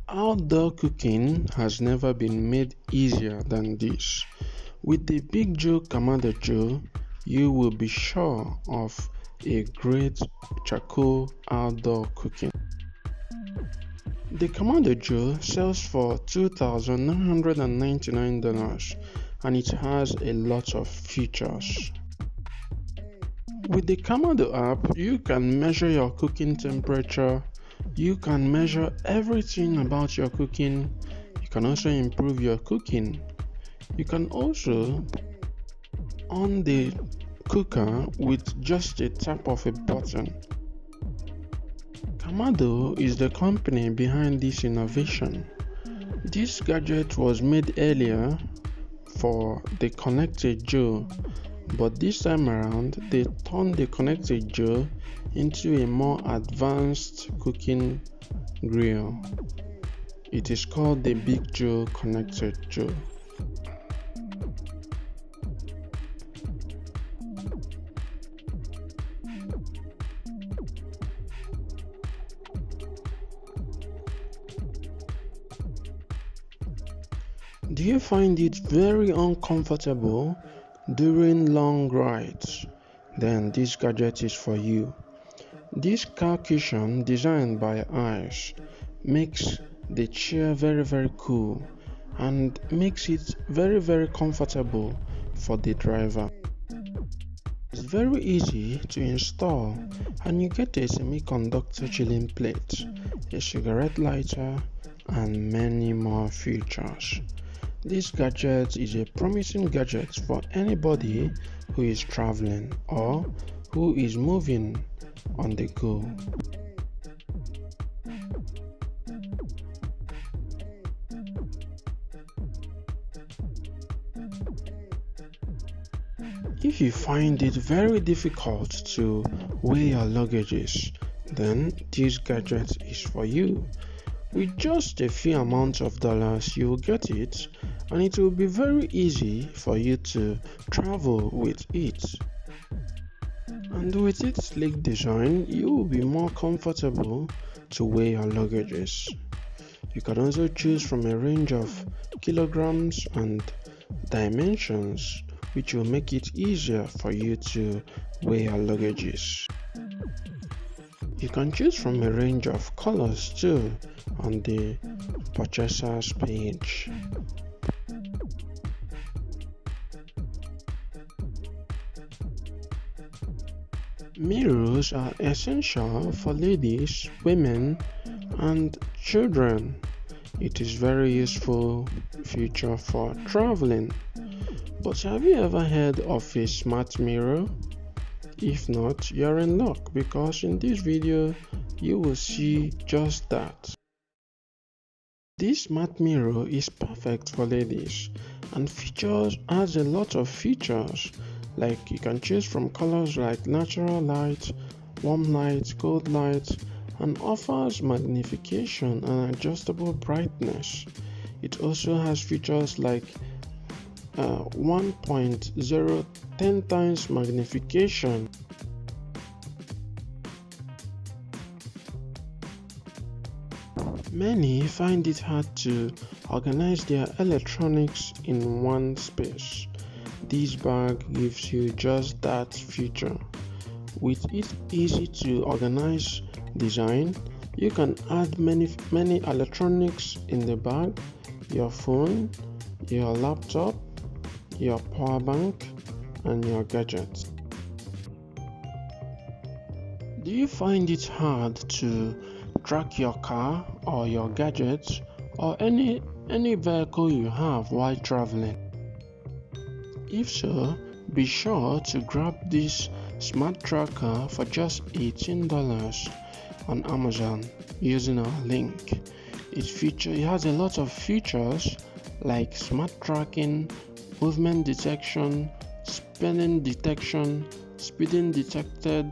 Outdoor cooking has never been made easier than this. With the Big Joe Kamado Joe, you will be sure of a great charcoal outdoor cooking. The Kamado Joe sells for $2,999 and it has a lot of features. With the Kamado app, you can measure your cooking temperature, you can measure everything about your cooking, you can also improve your cooking. You can also on the cooker with just a tap of a button. Kamado is the company behind this innovation. This gadget was made earlier for the Connected Joe, but this time around they turned the Connected Joe into a more advanced cooking grill. It is called the Big Joe Connected Joe. Do you find it very uncomfortable during long rides? Then this gadget is for you. This car cushion designed by Ice makes the chair very cool and makes it very comfortable for the driver. It's very easy to install and you get a semiconductor chilling plate, a cigarette lighter and many more features. This gadget is a promising gadget for anybody who is traveling or who is moving on the go. If you find it very difficult to weigh your luggages, then this gadget is for you. With just a few amounts of dollars, you will get it and it will be very easy for you to travel with it. And with its sleek design, you will be more comfortable to weigh your luggages. You can also choose from a range of kilograms and dimensions, which will make it easier for you to weigh your luggages. You can choose from a range of colors too on the purchasers page. Mirrors are essential for ladies, women, and children. It is very useful feature for traveling. But have you ever heard of a smart mirror? If not, you're in luck because in this video you will see just that. This smart mirror is perfect for ladies and has a lot of features, like you can choose from colors like natural light, warm light, cold light, and offers magnification and adjustable brightness. It also has features like 1.0 10 times magnification. Many find it hard to organize their electronics in one space. This bag gives you just that feature. With its easy to organize design, you can add many electronics in the bag: your phone, your laptop, your power bank, and your gadgets. Do you find it hard to track your car or your gadgets or any vehicle you have while traveling? If so, be sure to grab this smart tracker for just $18 on Amazon using our link. It has a lot of features like smart tracking, movement detection, spinning detection, speeding detected,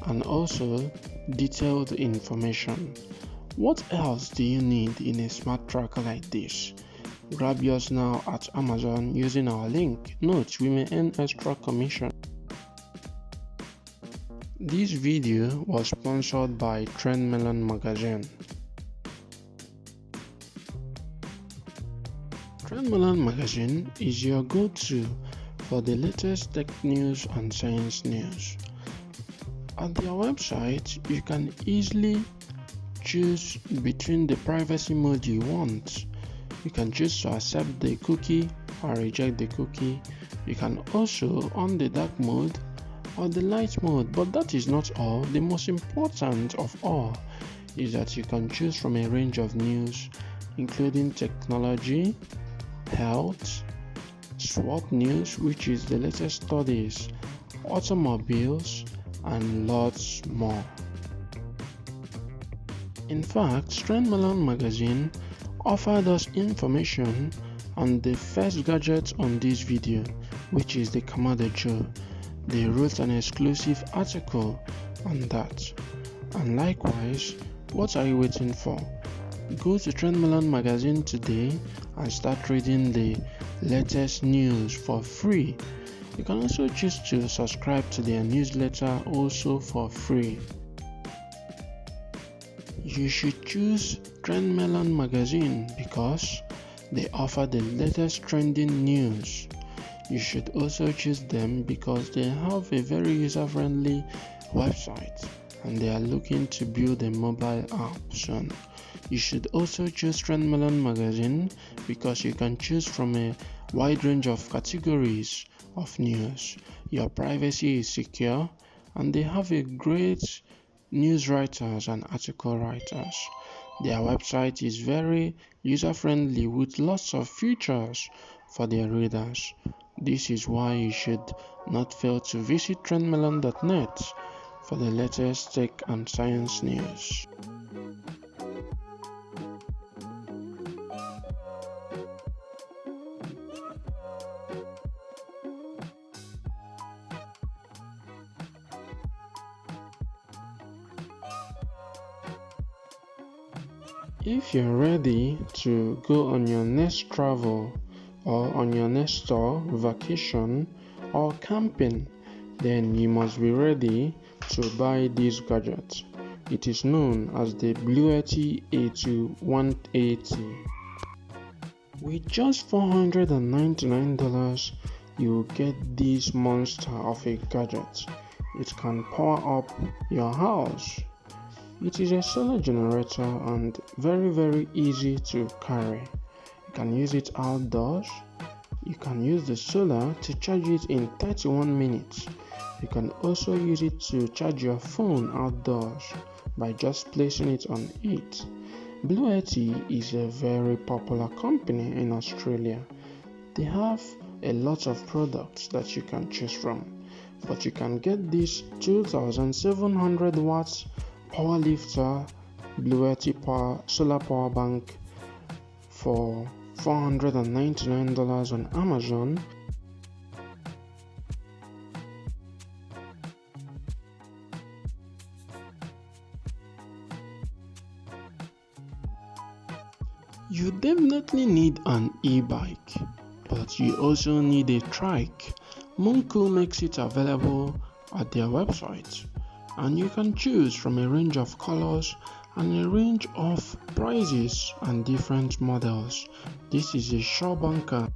and also detailed information. What else do you need in a smart tracker like this? Grab yours now at Amazon using our link. Note, we may earn extra commission. This video was sponsored by Trendmelon magazine. Trendmelon magazine is your go-to for the latest tech news and science news. At their website, you can easily choose between the privacy mode you want. You can choose to accept the cookie or reject the cookie. You can also on the dark mode or the light mode, but that is not all. The most important of all is that you can choose from a range of news including technology, health, Swot news, which is the latest studies, automobiles, and lots more. In fact, Trendmelon magazine offered us information on the first gadget on this video, which is the Kamado Joe. They wrote an exclusive article on that. And likewise, what are you waiting for? Go to Trendmelon magazine today and start reading the latest news for free. You can also choose to subscribe to their newsletter also for free. You should choose Trendmelon magazine because they offer the latest trending news. You should also choose them because they have a very user-friendly website and they are looking to build a mobile app soon. You should also choose Trendmelon magazine because you can choose from a wide range of categories of news. Your privacy is secure and they have a great news writers and article writers. Their website is very user-friendly with lots of features for their readers. This is why you should not fail to visit trendmelon.net for the latest tech and science news. If you're ready to go on your next travel or on your next tour, vacation or camping, then you must be ready to buy this gadget. It is known as the Bluetooth A2180. With just $499, you will get this monster of a gadget. It can power up your house. It is a solar generator and very easy to carry. You can use it outdoors. You can use the solar to charge it in 31 minutes. You can also use it to charge your phone outdoors by just placing it on it. Bluetooth is a very popular company in Australia. They have a lot of products that you can choose from, but you can get this 2700 watts power lifter Bluetooth solar power bank for $499 on Amazon. You definitely need an e-bike, but you also need a trike. Monco makes it available at their website, and you can choose from a range of colors and a range of prices and different models. This is a sure banker.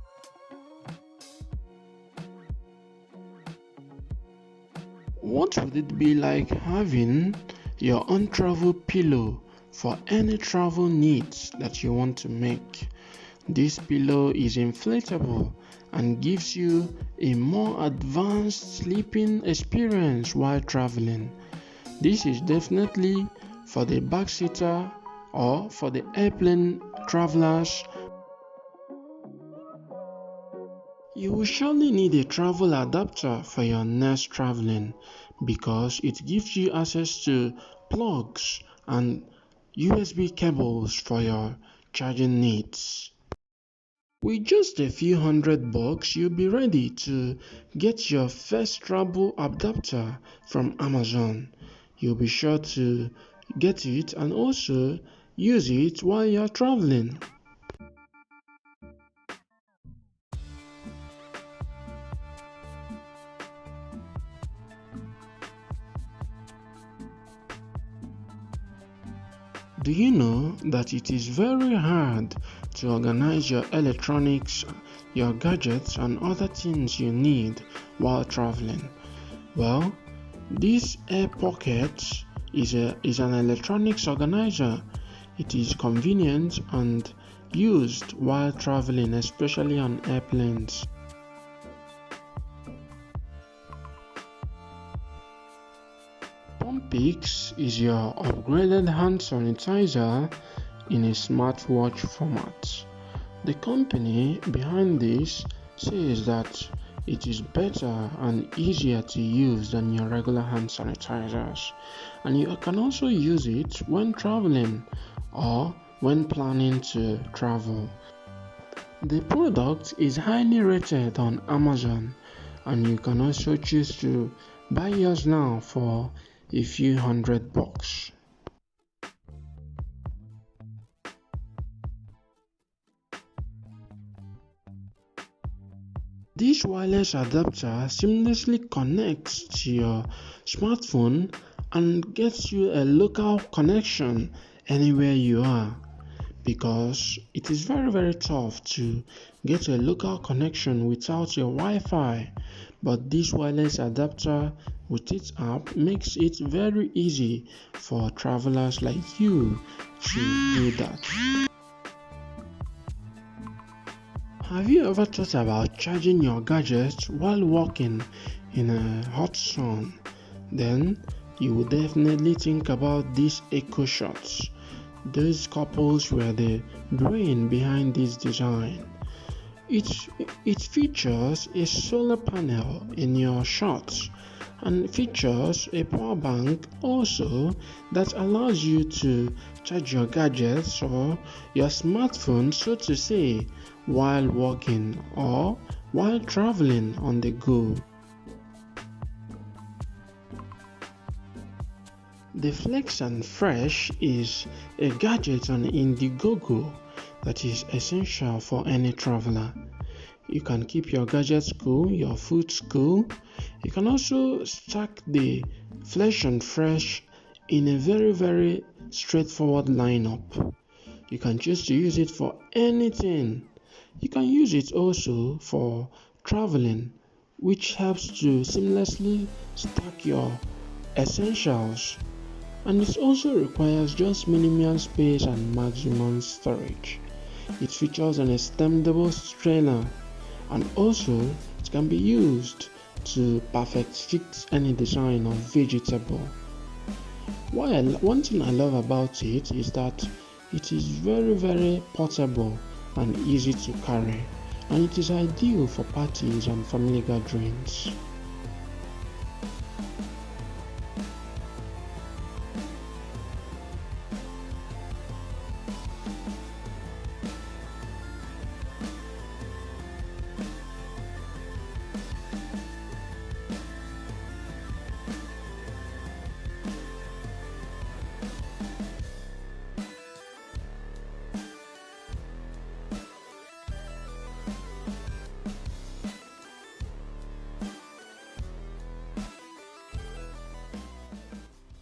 What would it be like having your own travel pillow for any travel needs that you want to make? This pillow is inflatable and gives you a more advanced sleeping experience while traveling. This is definitely for the backseater or for the airplane travelers. You will surely need a travel adapter for your next traveling because it gives you access to plugs and USB cables for your charging needs. With just a few $100, you'll be ready to get your first travel adapter from Amazon. You'll be sure to get it and also use it while you're traveling. Do you know that it is very hard to organize your electronics, your gadgets and other things you need while traveling? Well, this Air Pocket is an electronics organizer. It is convenient and used while traveling, especially on airplanes. Pumpix is your upgraded hand sanitizer in a smartwatch format. The company behind this says that it is better and easier to use than your regular hand sanitizers, and you can also use it when traveling or when planning to travel. The product is highly rated on Amazon, and you can also choose to buy yours now for a few $100. This wireless adapter seamlessly connects to your smartphone and gets you a local connection anywhere you are, because it is very tough to get a local connection without your Wi-Fi, but this wireless adapter with its app makes it very easy for travelers like you to do that. Have you ever thought about charging your gadgets while walking in a hot sun? Then you will definitely think about these eco shots. Those couples were the brain behind this design. It features a solar panel in your shots and features a power bank also that allows you to charge your gadgets or your smartphone, so to say, while walking or while traveling on the go. The Flex and Fresh is a gadget on Indiegogo that is essential for any traveler. You can keep your gadgets cool, your food cool. You can also stack the Flex and Fresh in a very straightforward lineup. You can choose to use it for anything. You can use it also for traveling, which helps to seamlessly stack your essentials, and it also requires just minimum space and maximum storage. It features an extendable strainer, and also it can be used to perfect fit any design of vegetable. One thing I love about it is that it is very portable and easy to carry, and it is ideal for parties and family gatherings.